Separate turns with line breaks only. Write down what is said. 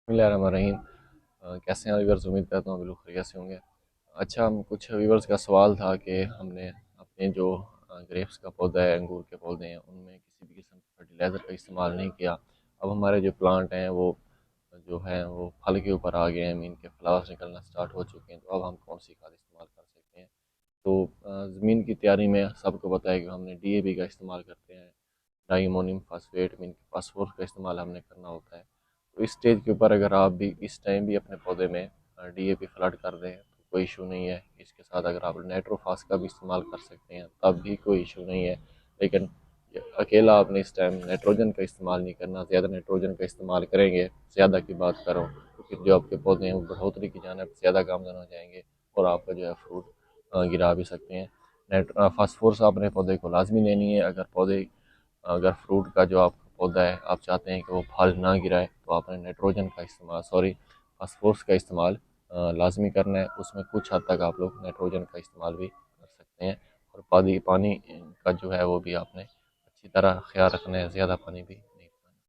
بسم اللہ الرحمن الرحیم۔ کیسے ہیں ویورز؟ امید کرتا ہوں بالکل خیریت سے ہوں گے۔ اچھا، ہم کچھ ویورز کا سوال تھا کہ ہم نے اپنے جو گریپس کا پودا ہے، انگور کے پودے ہیں، ان میں کسی بھی قسم کے فرٹیلائزر کا استعمال نہیں کیا۔ اب ہمارے جو پلانٹ ہیں وہ جو ہیں وہ پھل کے اوپر آ گئے ہیں، ان کے فلاورز نکلنا سٹارٹ ہو چکے ہیں، تو اب ہم کون سی کھاد استعمال کر سکتے ہیں؟ تو زمین کی تیاری میں سب کو پتہ ہے کہ ہم نے ڈی اے پی کا استعمال کرتے ہیں، ڈائی امونیم فاسفیٹ، فاسفورس کا استعمال ہم نے کرنا ہوتا ہے۔ تو اس سٹیج کے اوپر اگر آپ بھی اس ٹائم بھی اپنے پودے میں ڈی اے پی فلڈ کر دیں تو کوئی ایشو نہیں ہے۔ اس کے ساتھ اگر آپ نیٹروفاس کا بھی استعمال کر سکتے ہیں تب بھی کوئی ایشو نہیں ہے، لیکن اکیلا آپ نے اس ٹائم نائٹروجن کا استعمال نہیں کرنا۔ زیادہ نائٹروجن کا استعمال کریں گے، زیادہ کی بات کرو تو پھر جو آپ کے پودے ہیں وہ بڑھوتری کی جانب زیادہ گامزن ہو جائیں گے اور آپ کا جو ہے فروٹ گرا بھی سکتے ہیں۔ فاسفورس آپ نے پودے کو لازمی لینی ہے۔ اگر فروٹ کا جو آپ کا پودا ہے آپ چاہتے ہیں کہ وہ پھل نہ گرائے تو آپ نے نائٹروجن کا استعمال فاسفورس کا استعمال لازمی کرنا ہے۔ اس میں کچھ حد تک آپ لوگ نائٹروجن کا استعمال بھی کر سکتے ہیں، اور پانی کا جو ہے وہ بھی آپ نے اچھی طرح خیال رکھنا ہے، زیادہ پانی بھی